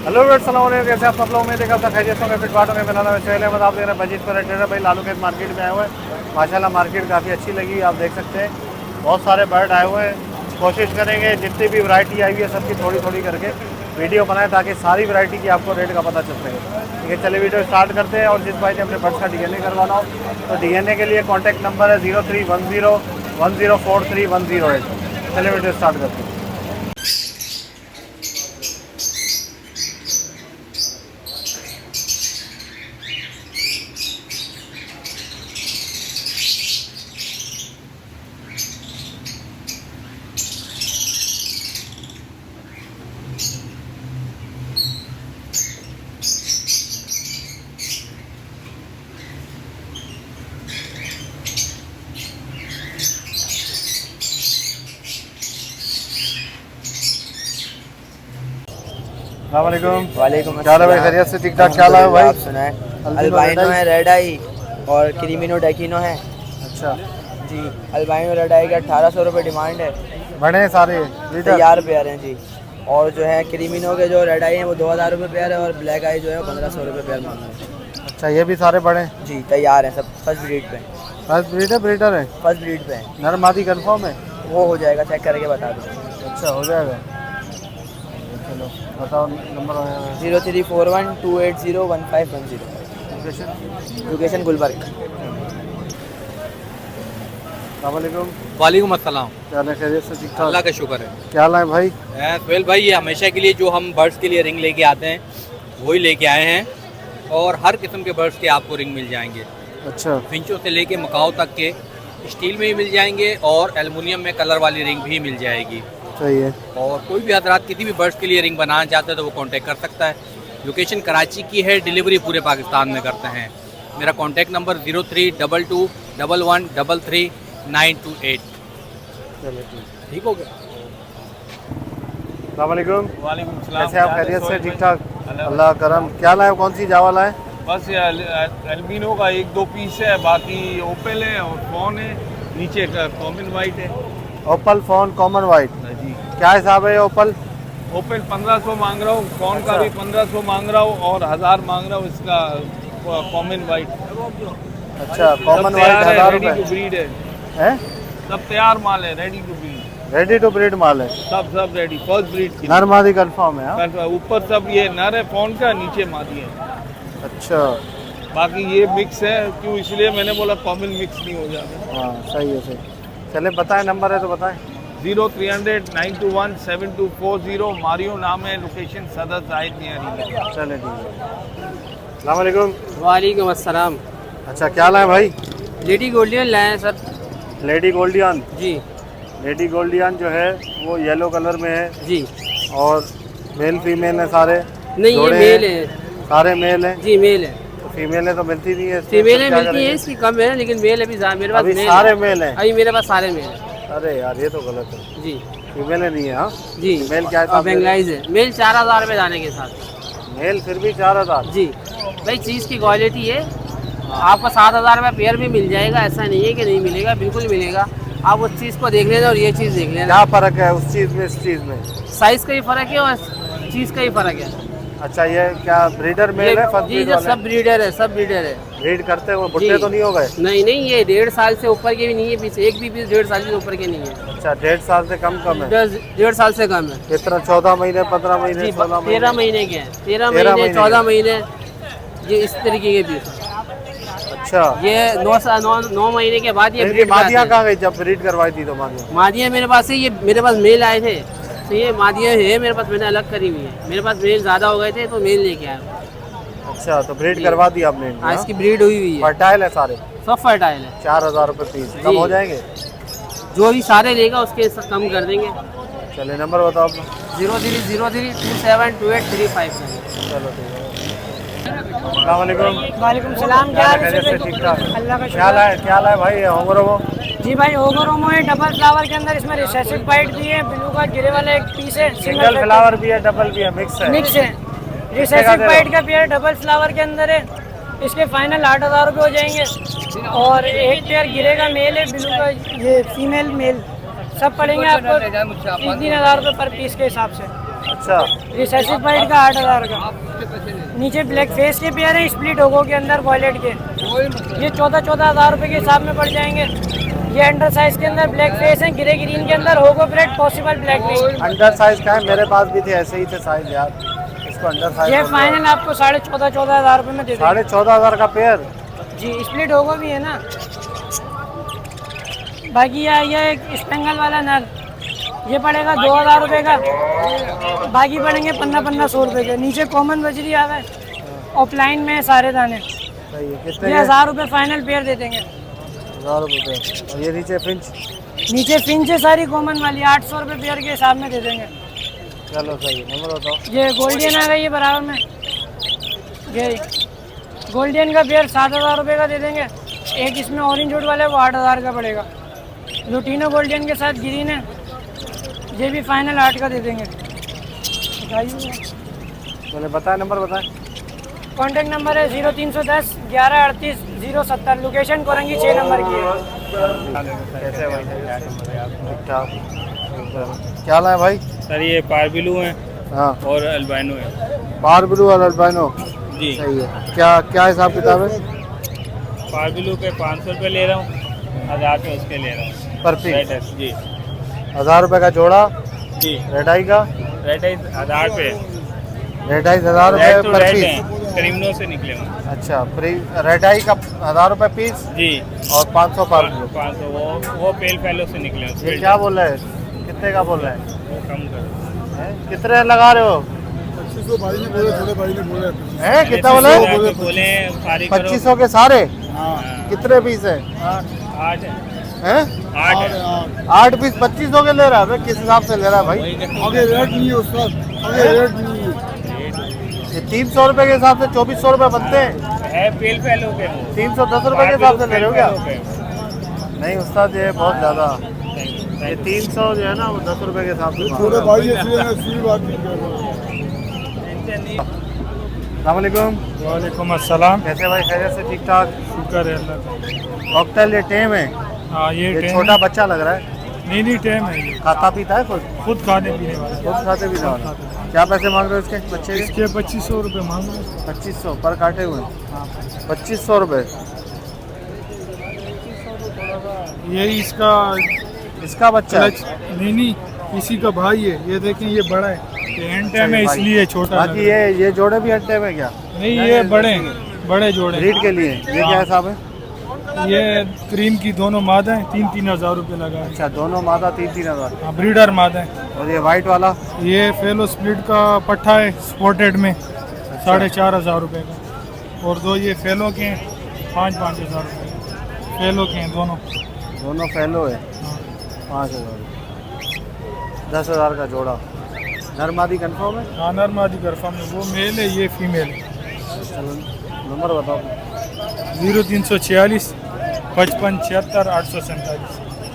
Hello अस्सलाम वालेकुम, कैसे आप सब लोग? उम्मीद करता खैरियत होंगे, फिट बात होंगे। मेरा नाम है सोहेल अहमद, आप देख रहे हैं मजीद पर ट्रेडर भाई लालू खेत मार्केट में आए हुए हैं। माशाल्लाह मार्केट काफ़ी अच्छी लगी, आप देख सकते हैं बहुत सारे बर्ड आए हुए हैं। कोशिश करेंगे जितनी भी वैरायटी आई हुई है सबकी थोड़ी थोड़ी करके वीडियो बनाएं ताकि सारी वैरायटी की आपको रेट का पता चल सके। ठीक है, चलिए वीडियो स्टार्ट करते हैं। और जिस भाई ने अपने बर्ड्स का DNA करवाना हो तो DNA के लिए कॉन्टैक्ट नंबर है 031010431008। चलिए वीडियो स्टार्ट करते हैं। वालेकुम क्या हाल है भाई? खैरियत से? ठीक ठाक? क्या हाल है भाई? आप सुनाए? अल्बाइनो है, रेड आई और क्रीमिनो डेकिनो है। अच्छा जी, अल्बाइनो रेड आई का 1800 रुपये डिमांड है। बड़े हैं सारे लीटर? तैयार पेयर हैं जी। और जो है क्रीमिनो के जो रेड आई हैं वो 2000 रुपये पेयर है और ब्लैक आई जो है 1500 रुपये पेयर मांग रहे हैं। अच्छा, ये भी सारे बड़े हैं? जी तैयार हैं, सब फर्स्ट ब्रीड पे। फर्स्ट ब्रीड है? ब्रीडर है? फर्स्ट ब्रीड पे हैं। नर मादी कंफर्म है? वो हो जाएगा, चेक करके बता दो। अच्छा, हो जाएगा। चलो बताओ नंबर। 034128011510। लोकेशन? लोकेशन गुलबर्ग। अस्सलामुअलैकुम। वालेकुम अस्सलाम। क्या हाल है? खैरियत से? ठीक ठाक? अल्लाह का शुक्र है। क्या हाल है भाई? सोहेल भाई, ये हमेशा के लिए जो हम बर्ड्स के लिए रिंग लेके आते हैं वही लेके आए हैं। और हर किस्म के बर्ड्स के आपको रिंग मिल जाएंगे। अच्छा, फिंचों से लेके मकाओ तक के स्टील में भी मिल जाएंगे और एल्युमिनियम में कलर वाली रिंग भी मिल जाएगी। सही है। और कोई भी हजरात किसी भी बर्ड्स के लिए रिंग बनाना चाहते हैं तो वो कांटेक्ट कर सकता है। लोकेशन कराची की है, डिलीवरी पूरे पाकिस्तान में करते हैं। मेरा कांटेक्ट नंबर 032211333928। चलो ठीक हो गया। अस्सलामुअलैकुम। वालेकुम सलाम। कैसे आप? खैरियत से? ठीक ठाक? अल्लाह करम। क्या लाए? कौन सी जावा लाए? बस ये एल्बिनो का एक दो पीस है, बाकी ओपल है और फोन है, नीचे का कॉमन वाइट है। ओपल फोन कॉमन वाइट। जी, क्या हिसाब है ओपल? ओपल 1500 मांग रहा हूँ, फोन का अच्छा। भी 1500 मांग रहा हूँ और 1000 मांग रहा हूँ इसका कॉमन वाइट। अच्छा, कॉमन वाइट 1000 रेडी टू रुपये ब्रीड है, है? सब तैयार माल है, ready to breed, ready to breed माल है? सब रेडी, फर्स्ट ब्रीड की। नर मादी कंफर्म है? हाँ? ऊपर सब ये नर है फोन का, नीचे मादी है। अच्छा, बाकी ये मिक्स है, क्यों इसलिए मैंने बोला कॉमन मिक्स नहीं हो जाता। हाँ सही है, सही। चले बताएं, नंबर है तो बताएं। 0300-921-7240। मारियो नाम है, लोकेशन सदर जाहिद नियारी। चले ठीक है। अस्सलामुअलैकुम। वालेकुम अस्सलाम। अच्छा, क्या लाए भाई? लेडी गोल्डियन लाए हैं सर। Lady Gouldian? जी लेडी गोल्डियन जो है वो येलो कलर में है जी। और मेल फीमेल है सारे? नहीं, ये जोड़े मेल हैं? है सारे मेल हैं? जी, मेल है। तो फीमेलें तो मिलती नहीं है इसमें, फीमेलें क्या मिलती हैं, करेंगे? इसकी कम है, लेकिन मेल अभी मेरे पास अभी मेल सारे है। मेल हैं? अभी मेरे पास सारे मेल हैं। अरे यार, ये तो गलत है। जी फीमेलें नहीं है? हाँ, जी। मेल क्या और हिसाब से? बेंगलाइज है। मेल 4000 रुपये जाने के साथ। मेल फिर भी 4000? जी भाई, चीज़ की क्वालिटी है। आपको 7000 रुपये पेयर भी मिल जाएगा, ऐसा नहीं है कि नहीं मिलेगा, बिल्कुल मिलेगा। आप उस चीज़ को देख लेना और ये चीज़ देख लेना। क्या फ़र्क है उस चीज़ में इस चीज़ में? साइज़ का ही फ़र्क है और चीज़ का ही फ़र्क है। अच्छा, ये क्या ब्रीडर मेल है? फर्स्ट जी ब्रीड जो वाले? सब ब्रीडर है, सब ब्रीडर है। ब्रीड करते हुए जी। बुढ़े तो नहीं हो गए? नहीं नहीं, ये 1.5 साल से ऊपर के भी नहीं है, पीछे एक भी पीस 1.5 साल से ऊपर के नहीं है। अच्छा, 1.5 साल से कम है? 1.5 साल से कम है। कितना? 14 महीने, 15 महीने, जी 16 महीने? 13 महीने के हैं। 13 13 महीने, महीने 14 महीने, ये इस तरीके के पीस। अच्छा, ये 9 महीने के बाद ये इनकी ब्रीड मादियाँ कहाँ गई जब ब्रीड करवाई थी? तो मादियाँ मादियाँ मेरे पास है, ये मेरे पास मेल आए थे तो ये मादियाँ है मेरे पास, मैंने अलग करी हुई है। मेरे पास मेल ज़्यादा हो गए थे तो मेल लेके आया। अच्छा, तो ब्रीड करवा दी आपने इनकी? हाँ, हाँ? इसकी ब्रीड हुई हुई है, फर्टाइल है सारे? सब फर्टाइल है। 4000 रुपये पीस, कम जी। हो जाएंगे? जो भी सारे लेगा उसके कम कर देंगे। चलिए नंबर बताओ अपना। 0303272835। चलो ठीक है। अस्सलामुअलैकुम। वालेकुम सलाम। क्या क्या हाल है? खैरियत से? ठीक ठाक? अल्लाह का क्या लाए? क्या लाए भाई? होंगरो वो? जी भाई, ओगरोमो है डबल फ्लावर के अंदर, इसमें रिसेसिव वाइट भी है, ब्लू का गिरे वाला एक पीस है, सिंगल फ्लावर भी है, डबल भी है, मिक्स है? मिक्स है। रिसेसिव वाइट का पेयर डबल फ्लावर के अंदर है, इसके फाइनल 8000 रुपये हो जाएंगे। और एक पेयर गिरे का मेल है, ब्लू का ये फीमेल मेल, सब पड़ेंगे आपको 3-3 हज़ार रुपये पर पीस के हिसाब से। अच्छा रिसेसिव पाइट का 8,000 का। नीचे ब्लैक फेस के पेयर हैं स्प्लिट होगो के अंदर वॉयलेट के, ये 14,000 रुपये के हिसाब में पड़ जाएंगे। ये अंडर साइज के अंदर ब्लैक फेस है, ग्रे ग्रीन के अंदर होगो bread possible black wing. Under size का है, मेरे पास भी थे ऐसे ही थे साइज यार, इसको अंडर साइज। ये फाइनल आपको 14,500 रुपये में दे देंगे। 14,500 का पेयर जी स्प्लिट होगो भी है ना। बाकी ये एक स्पेंगल वाला नल, ये पड़ेगा 2,000 रुपये का, बाकी पड़ेंगे 1500 रुपये के। नीचे कॉमन बजरी आ गए, ऑफलाइन में सारे दाने, सही है। कितने ये 1000 रुपये फाइनल पेयर दे देंगे। 1000 रुपये। और ये नीचे फिंच, नीचे फिंच है सारी कॉमन वाली, 800 रुपये पेयर के हिसाब में दे देंगे। चलो सही है, नंबर बताओ। ये गोल्डियन आ गई है बराबर में, ये गोल्डियन का पेयर 7,000 रुपये का दे देंगे। एक इसमें ऑरेंज वुड वाला है वो 8,000 का पड़ेगा। लुटीनो गोल्डियन के साथ ग्रीन है, ये भी फाइनल 8 का दे देंगे। पहले बताएं, नंबर बताएं। कॉन्टैक्ट नंबर है 0310 1138 070। लोकेशन कोरंगी 6 नंबर की है। कैसे भाई? ठीक ठाक। क्या लाए भाई? सर ये पारबिलू है हाँ, और अल्बाइनो है बार ब्लू और अल्बाइनो। जी। सही है। क्या क्या हिसाब किताब है? पारबिलू पे 500 रुपये ले रहा हूँ, 1000 पे उसके ले रहा हूँ पर पीस रेड है जी। 1000 रुपये का जोड़ा। जी रेड आई का रेड है 1000 पे, रेड आई 1000 रुपये रेड तो पर रेड पीस। है, क्रिमिनो से निकले हुए। अच्छा, रेड आई का 1000 रुपये पीस जी। और 500 पर ब्लू। 500 वो पेल फैलो से निकले ये हैं। क्या बोल रहे हैं? कितने का बोल रहे हैं? वो कम कर हैं? कितने लगा रहे हो? 2500 भाई ने बोले, थोड़े भाई ने बोले। हैं? कितना बोले? बोले सारी करो। 2500 के सारे। हाँ। कितने पीस है? 8 है, हैं? 8 है। 8 पीस 2500 के ले रहा है भाई, किस हिसाब से ले रहा है भाई? आगे रेट नहीं है उस्ताद, आगे रेट नहीं है। ये 300 रुपये के हिसाब से 2400 रुपये बनते हैं। है पेल फैलो पे वो। 310 रुपये के हिसाब से ले रहे हो क्या? पे। नहीं उस्ताद, ये बहुत ज़्यादा। ये 300 जो है ना वो 10 रुपये के हिसाब से। छोटे भाई इसलिए मैं सीधी बात नहीं कर रहा। अस्सलामुअलैकुम। वालेकुम अस्सलाम। कैसे भाई? खैरियत से? ठीक ठाक। शुक्र है अल्लाह का। कॉकटेल ये टेम है, हाँ ये ये टेम छोटा है। बच्चा लग रहा है। नहीं टाइम है ये, खाता पीता है खुद? खुद खाने पीने वाला। खुद खाते पीते वाला। क्या पैसे मांग रहे हो इसके बच्चे के? इसके 2500 रुपये मांग रहे हैं। 2500 पर काटे हुए। 2500 रुपये। ये इसका इसका बच्चा है? नहीं इसी का भाई है। ये देखें ये बड़ा है, ये एंड टाइम है इसलिए छोटा लग बाकी रहा है। ये जोड़े भी हट्टे में क्या? नहीं ये बड़े जोड़े हैं। ब्रीड के लिए ये क्या हिसाब है? ये क्रीम की दोनों मादा हैं, 3-3 हज़ार रुपये लगा है। अच्छा, दोनों मादा 3-3 हज़ार। हाँ ब्रीडर मादा है। और ये वाइट वाला? ये फेलो स्प्लिट का पट्ठा है स्पॉटेड में, 4,500 रुपये का। और दो ये फेलो के हैं 5-5 हज़ार रुपये फेलो के हैं दोनों। दोनों फैलो है। 5000। 10,000 का जोड़ा। नरमादी कंफर्म है? हाँ नरमादी करफा में वो मेल है, ये फीमेल है। चलो नंबर बताओ। 0346 55 76 847।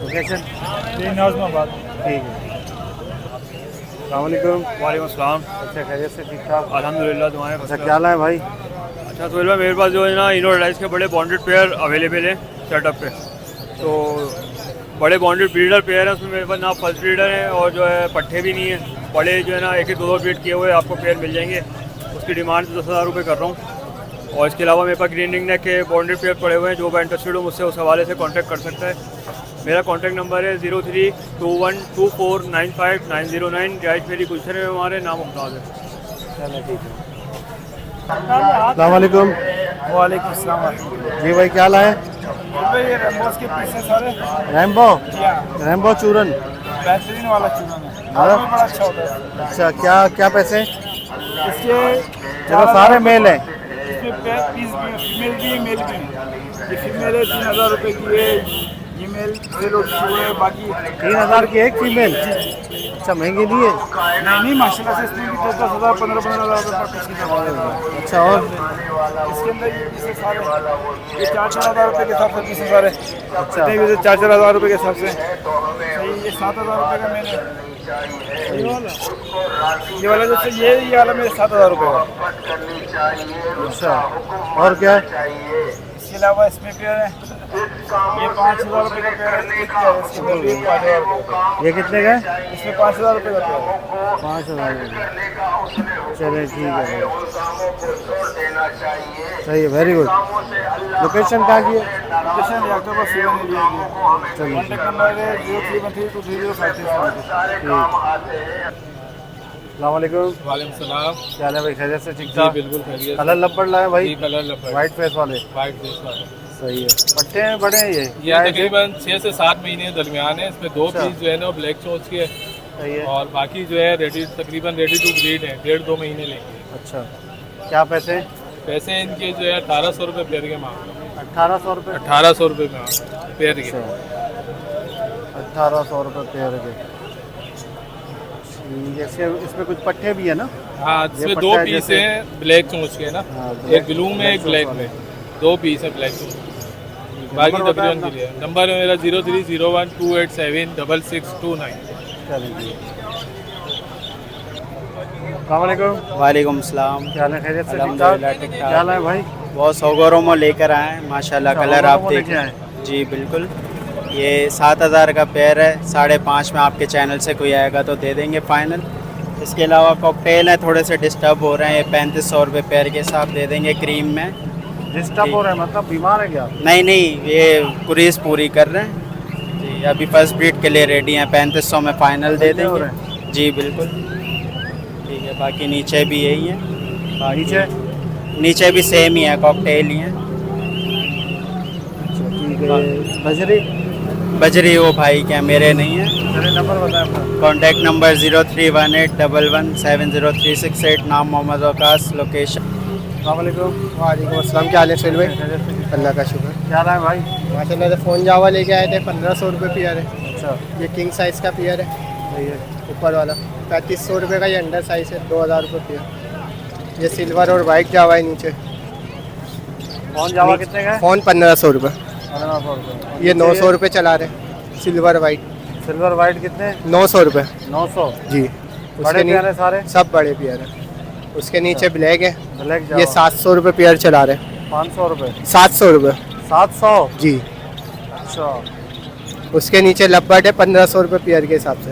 लोकेशन? ये नाज़माबाद। ठीक है। अस्सलामुअलैकुम। वालेकुम सलाम। अच्छा, खैरियत से? ठीक ठाक। अल्हम्दुलिल्लाह दुआएं। अच्छा, क्या लाए भाई? अच्छा तो मेरे पास जो है ना इनो राइस के बड़े बॉन्डेड पेयर अवेलेबल हैं सेटअप पे। तो बड़े बॉन्डेड ब्रीडर पेयर हैं, उसमें मेरे पास ना फर्स्ट ब्रीडर है और जो है पट्टे भी नहीं है। बड़े जो है ना 1-2 ब्रीड किए हुए आपको पेयर मिल जाएंगे। उसकी डिमांड 10,000 रुपये कर रहा हूँ। और इसके अलावा मेरे पास ग्रीन रिंग नेक के बॉन्डेड पेयर पड़े हुए हैं। जो मैं इंटरेस्टेड हूँ मुझसे उस हवाले से कॉन्टैक्ट कर सकता है। मेरा कॉन्टैक्ट नंबर है 0321249509। गाइस मेरी गुलशन है, हमारे नाम मुमताज़ है। चलो ठीक है। अस्सलामुअलैकुम। वालेकुम अस्सलाम। जी भाई, क्या लाए? ये रेम्बोस के पीछे सारे रैम्बो चूरन। बेहतरीन वाला चूरन है, हाँ? बड़ा अच्छा होता है। अच्छा, क्या पैसे? इसके चलो सारे मेल हैं। इसमें पीस भी है, फीमेल भी है मेल भी है। ये फीमेल है 3,000 रुपये की है, ये मेल 1,000 है। बाकी 3,000 की एक फीमेल? अच्छा, महंगी नहीं है? नहीं माशाल्लाह से इसमें भी 10,000 15,000 रुपये पर पीस की दवा। अच्छा, और इसके अंदर ये पीसेस सारे ये 4,000 रुपये के हिसाब से पीसेस सारे। अच्छा, 4,000 रुपये के हिसाब से। ये 7,000 रुपये का मैंने ये वाला जैसे ये वाला मेरे 7,000 रुपये का। अच्छा, और क्या? इसके अलावा इसमें पेयर है, ये 5,000 रुपये का पेयर है, एक पेयर है, इसमें 5,000 रुपये। ये कितने का है? इसमें 5,000 रुपये का पेयर है। 5,000 चलिए ठीक है, सही है, वेरी गुड। लोकेशन कहाँ की है? लोकेशन अक्टूबर 7 एरिया की है। चलिए कॉन्टैक्ट नंबर है 0313230533। अस्सलामुअलैकुम। वालेकुम सलाम। क्या हाल है भाई, खैरियत से? ठीक जी ठाक। बिल्कुल खैरियत। कलर लपड़ लाए भाई? जी कलर लपेट वाइट फेस वाले? वाइट फेस वाले। सही है। पट्टे हैं बड़े हैं ये क्या है? तकरीबन 6 से 7 महीने दरमियान है। इसमें 2 अच्छा। पीस जो है ना वो ब्लैक चोच के है सही है। और बाकी जो है तकरीबन रेडी टू ब्रीड है, 1.5-2 महीने लेंगे। अच्छा, क्या पैसे? पैसे इनके जो है 1,800 रुपये पेयर के मांग रहे हैं। 1,800 रुपये? 1,800 रुपये में पेयर के। 1,800 रुपये पेयर के। जैसे इसमें कुछ पट्टे भी है ना? हाँ, ये इसमें 2 पट्टा है पीस जैसे- हैं ब्लैक चोच के ना, हाँ, एक ब्लू में एक ब्लैक में, 2 पीस है ब्लैक चोच। बाकी नंबर बताएं तकरीबन अपना। के लिए नंबर है मेरा 0301287669। चलिए। अस्सलामुअलैकुम। वालेकुम सलाम। क्या हाल है, खैरियत से? ठीक ठाक। अल्हम्दुलिल्लाह ठीक ठाक। क्या हाल है भाई? बहुत सौगरों लेकर आए हैं माशाल्लाह। अच्छा, कलर आप होगोरोमो देख लेके आए? जी बिल्कुल। ये 7,000 का पेयर है, 5.5 में आपके चैनल से कोई आएगा तो दे देंगे फाइनल। इसके अलावा कॉकटेल है, थोड़े से डिस्टर्ब हो रहे हैं, ये 3,500 रुपये पेयर के हिसाब दे देंगे क्रीम में। डिस्टर्ब हो रहा है मतलब बीमार है क्या? नहीं नहीं, ये कुरीज पूरी कर रहे हैं जी, अभी फर्स्ट ब्रीड के लिए रेडी हैं। 3,500 में फाइनल दे हो देंगे जी बिल्कुल। ठीक है, बाकी नीचे भी यही है। नीचे? नीचे भी सेम ही है, कॉकटेल ही है। अच्छा ठीक है। बजरी? बजरी वो भाई क्या मेरे नहीं है। चलिए नंबर बताएं अपना। कॉन्टैक्ट नंबर 0318117036 नाम मोहम्मद वकास, लोकेशन। अस्सलामुअलैकुम। वालेकुम अस्सलाम। क्या हाल है सुहेल भाई? खैरियत से? अल्लाह का शुक्र। क्या हाल है भाई? माशाल्लाह से फ़ोन जावा लेके आए थे, 1,500 रुपये पेयर है। अच्छा, ये किंग साइज़ का पेयर है, सही है। ऊपर वाला 3,500 रुपये का। ये अंडर साइज़ है, 2,000 रुपये पेयर। ये सिल्वर और वाइट जावा है नीचे। कौन जावा कितने का है? फ़ोन 1,500 रुपये। 1,500 रुपये। ये 900 रुपये चला रहे। सिल्वर वाइट सिल्वर वाइट कितने? 900 रुपये 900। जी। बड़े उसके पेयर है सारे? सब बड़े पेयर है। उसके नीचे ब्लैक है, ब्लैक ये 700 रुपये पेयर चला रहे हैं। 500 रुपये? 700 रुपये 700? जी। अच्छा, उसके नीचे लब्बट है 1,500 रुपये पेयर के हिसाब से।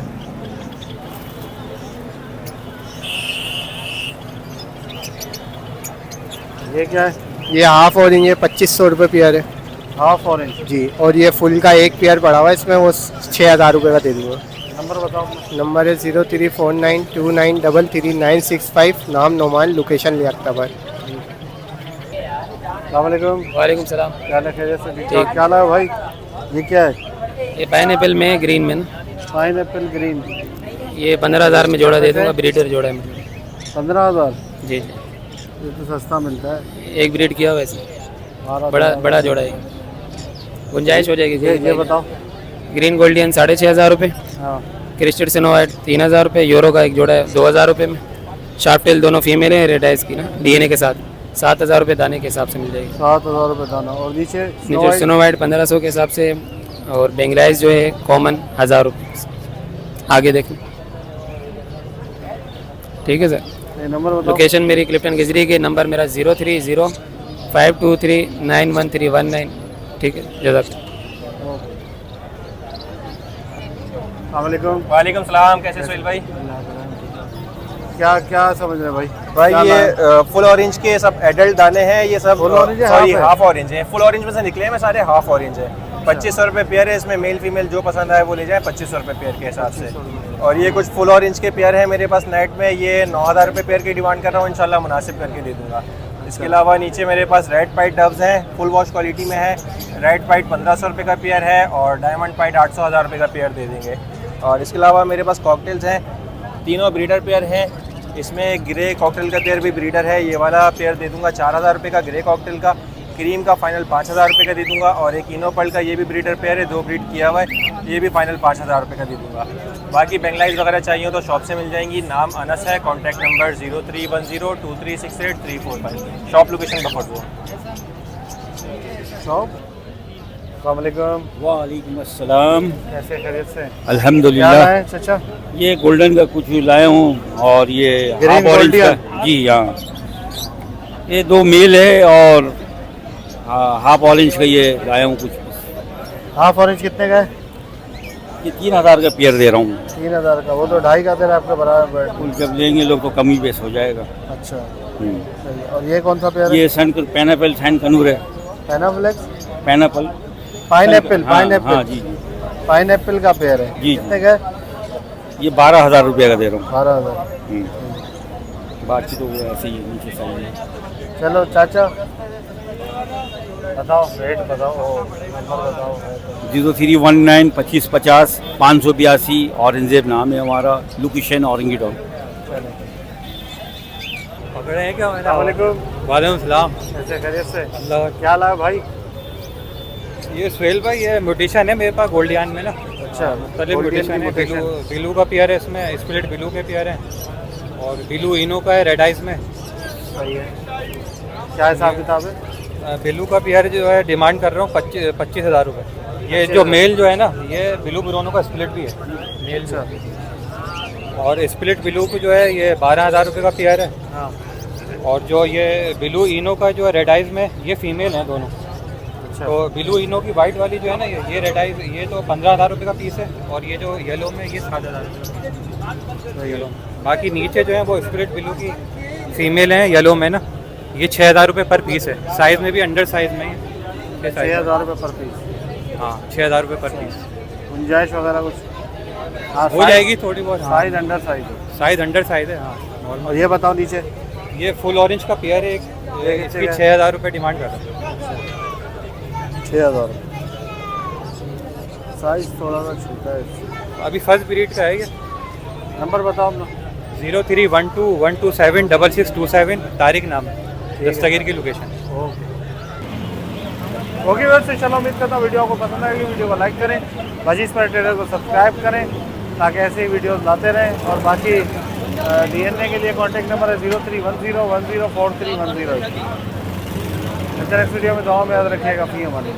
ये क्या है? ये हाफ ऑरेंज है, 2,500 रुपये पेयर है हाफ ऑरेंज? जी। और ये फुल का एक पेयर पड़ा हुआ है, इसमें वो 6,000 रुपये का दे दूँगा। नंबर बताओ अपना। नंबर है 0349293365। नाम नोमान, लोकेशन लियाकताबाद। अस्सलामुअलैकुम। वालेकुम सलाम। क्या हाल है, खैरियत से? ठीक ठाक। क्या हाल है भाई? ये क्या है? ये पाइनएप्पल में ग्रीन में ना, पाइनएप्पल ग्रीन? ये 15,000 में जोड़ा दे दूँगा, ब्रीडर जोड़ा है मेरा। 15,000? जी जी, ये तो सस्ता मिलता है। एक ब्रीड किया वैसे, 12,000 बड़ा जोड़ा है, गुंजाइश हो जाएगी। ये बताओ। ग्रीन गोल्डियन 6,500 रुपये, हाँ, क्रिस्टल से नो वाइट 3,000 रुपये, यूरो का एक जोड़ा है 2,000 रुपये में। शार्प टेल दोनों फीमेल हैं, रेड आइज की ना, डीएनए के साथ 7,000 रुपये दाने के हिसाब से मिल जाएगी। 7,000 रुपये दाना। और नीचे नीचे स्नो वाइट 1,500 के हिसाब से, और बेंगलाइज जो है कॉमन 1,000 रुपये। आगे देखें, ठीक है सर। ये नंबर बताओ। लोकेशन मेरी क्लिफ्टन गिजरी के, नंबर मेरा 030523911319। ठीक है, जज़ाक। अस्सलामुअलैकुम। वालेकुम सलाम। कैसे सुहेल भाई? क्या क्या समझ रहे हैं भाई? भाई क्या ये नाम है? फुल ऑरेंज के सब एडल्ट दाने हैं, ये सब Full orange है, सॉरी half है? हाफ ऑरेंज है। फुल ऑरेंज में से निकले हैं, मैं सारे हाफ ऑरेंज है। 2,500 रुपये पेयर है। इसमें मेल फीमेल जो पसंद आए वो ले जाए, 2,500 रुपये पेयर के हिसाब से। और ये कुछ फुल ऑरेंज के पेयर है मेरे पास नेट में, ये 9,000 रुपये पेयर की डिमांड कर रहा हूँ, इंशाल्लाह मुनासिब करके दे दूँगा। इसके अलावा नीचे मेरे पास रेड पाइट डब्स हैं, फुल वॉश क्वालिटी में है। रेड पाइट 1,500 रुपये का पेयर है और डायमंड पाइट 800-1,000 रुपये का पेयर दे देंगे। और इसके अलावा मेरे पास कॉकटेल्स हैं, तीनों ब्रीडर पेयर हैं। इसमें ग्रे कॉकटेल का पेयर भी ब्रीडर है, ये वाला पेयर दे दूंगा 4,000 रुपये का ग्रे कॉकटेल का। क्रीम का फाइनल 5,000 रुपये का दे दूंगा। और एक इनोपर्ल का ये भी ब्रीडर पेयर है, 2 ब्रीड किया हुआ है, ये भी फाइनल 5,000 रुपये का दे दूंगा। बाकी बेंगलाइज वगैरह चाहिए तो शॉप से मिल जाएंगी। नाम अनस है, contact number 03102368 shop location Bafarpur. Shop? अस्सलामुअलैकुम। वालेकुम अस्सलाम। कैसे, खैरियत से? अल्हम्दुलिल्लाह। क्या है चाचा? ये गोल्डन का कुछ लाए हूँ और ये ग्रीन हाफ ऑरेंज गोल्डियन? का। जी हाँ, ये 2 मेल है और हाँ हाफ ऑरेंज का ये लाया हूँ कुछ। हाफ ऑरेंज कितने का है? ये 3000 का पेयर दे रहा हूँ। 3000 का, वो तो 2.5 का दे रहा है आपके बराबर। फुल जब लेंगे लोग तो कम ही बेस हो जाएगा। अच्छा सही। और ये कौन सा पेयर है? ये पाइनएप्पल सैंड कनूर है। पाइनएप्पल पाइनएप्पल पाइनएप्पल जी जी पाइनएप्पल का पेयर है जी। कितने का है? ये 12,000 रुपये का दे रहा हूँ। 12,000। बाकी तो वो ऐसे ही नीचे सही है। चलो चाचा बताओ, रेट बताओ, नंबर बताओ। 0319 2550 582 औरंगजेब नाम है हमारा, लोकेशन औरंगीटॉन। पकड़े हैं क्या? वालेकुम सलाम। ऐसे खैरियत से? अल्लाह। क्या लाया भाई? ये सुहेल भाई, ये म्यूटेशन है मेरे पास गोल्डियन में ना। अच्छा, मुख्तलिफ म्यूटेशन है। बिलू का पेयर है इसमें, स्प्लिट बिलू के पेयर है और बिलू इनो का है रेड आइज में। सही है। क्या हिसाब किताब है? बिलू का पेयर जो है डिमांड कर रहा हूँ 25,000 रुपये। ये जो मेल जो है ना, ये बिलू ब्रोनो का स्प्लिट भी है मेल जो। और स्प्लिट बिलू को जो है ये 12,000 रुपये का पेयर है। हाँ। और जो ये बिलू इनो का जो है रेड आइज में, ये फीमेल है दोनों। अच्छा। तो बिलू इनो की वाइट वाली जो है ना, ये रेड आइज, ये तो 15,000 रुपये का पीस है। और ये जो येलो में, ये 7,000 रुपये येलो। बाकी नीचे जो है वो स्प्लिट बिलू की फीमेल हैं येलो में ना, ये 6,000 रुपये पर पीस है। साइज़ में भी अंडर साइज़ में है। 6,000 रुपये पर पीस? हाँ 6,000 रुपये पर पीस। गुंजाइश वगैरह कुछ हो जाएगी थोड़ी बहुत। साइज अंडर साइज है? साइज़ अंडर साइज़ है हाँ। और ये बताओ नीचे? ये फुल ऑरेंज का पेयर है एक, इसकी 6,000 रुपये डिमांड कर रहा है। 6,000 साइज थोड़ा सा छोटा है। अभी फर्स्ट ब्रीड का है ये। नंबर बताओ अपना। 0312 तारिक नाम है, दस्तगीर की लोकेशन। ओके वैसे चलो, उम्मीद करता हूँ वीडियो आपको पसंद आएगी। वीडियो को लाइक करें, मजीद पर ट्रेडर को सब्सक्राइब करें ताकि ऐसे ही वीडियोस लाते रहें। और बाकी DNA के लिए कॉन्टैक्ट नंबर है 0310104310। नेक्स्ट वीडियो में दुआ में याद रखिएगा। फी हमारे